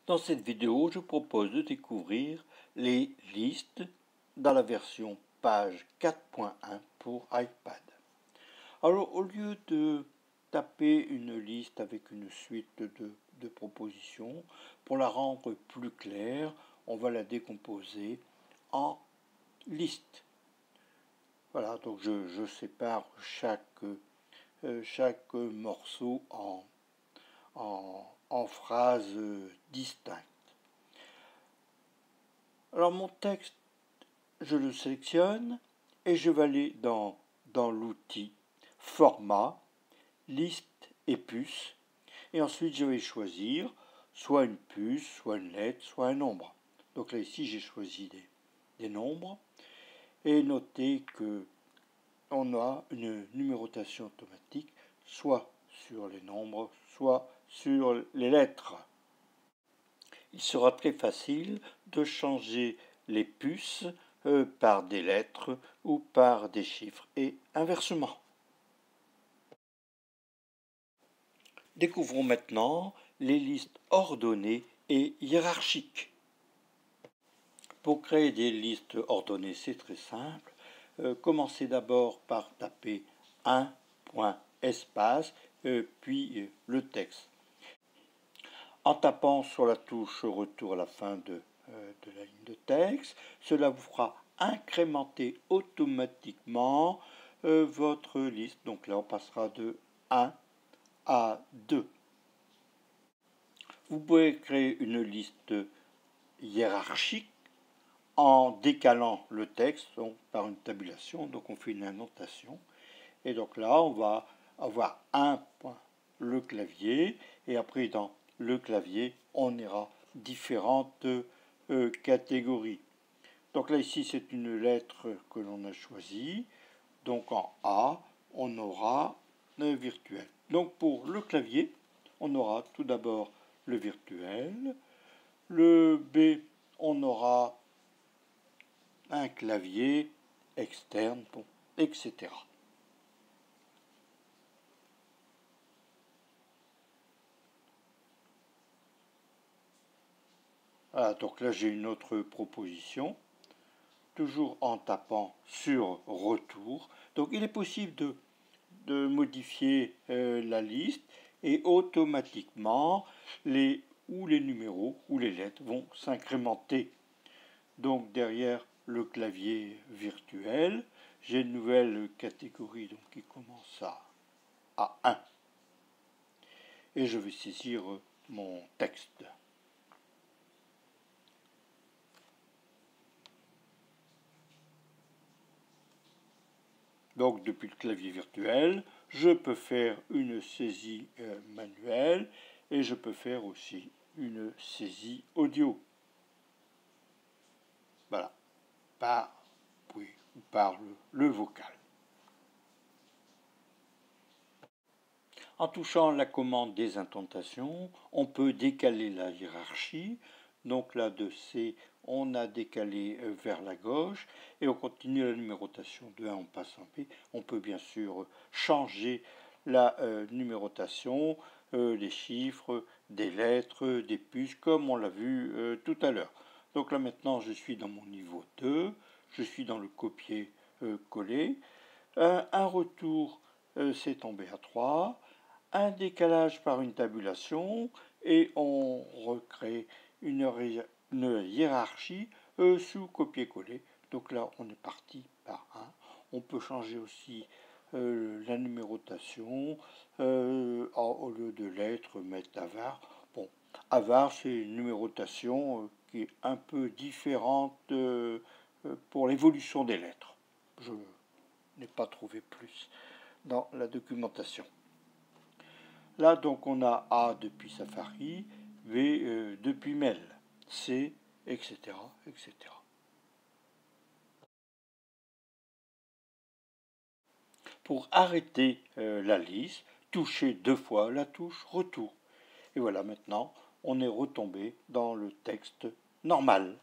Dans cette vidéo, je propose de découvrir les listes dans la version page 4.1 pour iPad. Alors, au lieu de taper une liste avec une suite de propositions, pour la rendre plus claire, on va la décomposer en listes. Voilà, donc je sépare chaque morceau en phrases distinctes. Alors mon texte, je le sélectionne et je vais aller dans l'outil Format, Liste et puce. Et ensuite je vais choisir soit une puce, soit une lettre, soit un nombre. Donc là ici j'ai choisi des nombres. Et notez que on a une numérotation automatique soit sur les nombres, soit sur les lettres. Il sera très facile de changer les puces par des lettres ou par des chiffres et inversement. Découvrons maintenant les listes ordonnées et hiérarchiques. Pour créer des listes ordonnées, c'est très simple. Commencez d'abord par taper un point espace, puis le texte. En tapant sur la touche retour à la fin de la ligne de texte, cela vous fera incrémenter automatiquement votre liste. Donc là, on passera de 1 à 2. Vous pouvez créer une liste hiérarchique en décalant le texte donc, par une tabulation. Donc on fait une annotation. Et donc là, on va avoir un point, le clavier, et après dans le clavier, on ira différentes catégories. Donc là, ici, c'est une lettre que l'on a choisie. Donc en A, on aura le virtuel. Donc pour le clavier, on aura tout d'abord le virtuel. Le B, on aura un clavier externe, bon, etc. Voilà, donc là j'ai une autre proposition, toujours en tapant sur retour. Donc il est possible de modifier la liste et automatiquement les numéros ou les lettres vont s'incrémenter. Donc derrière le clavier virtuel, j'ai une nouvelle catégorie donc, qui commence à 1. Et je vais saisir mon texte. Donc depuis le clavier virtuel, je peux faire une saisie manuelle et je peux faire aussi une saisie audio. Voilà, par le vocal. En touchant la commande des indentations, on peut décaler la hiérarchie. Donc là de C, on a décalé vers la gauche et on continue la numérotation de 1 en passant P. On peut bien sûr changer la numérotation, des chiffres, des lettres, des puces, comme on l'a vu tout à l'heure. Donc là maintenant je suis dans mon niveau 2, je suis dans le copier-coller. Un retour, c'est tombé à 3. Un décalage par une tabulation et on recrée une hiérarchie sous copier-coller. Donc là, on est parti par 1. On peut changer aussi la numérotation. Au lieu de lettres, mettre avar. Bon, avar, c'est une numérotation qui est un peu différente pour l'évolution des lettres. Je n'ai pas trouvé plus dans la documentation. Là, donc, on a A depuis Safari, B depuis Mail, C, etc., etc. Pour arrêter la liste, touchez 2 fois la touche Retour. Et voilà, maintenant, on est retombé dans le texte normal.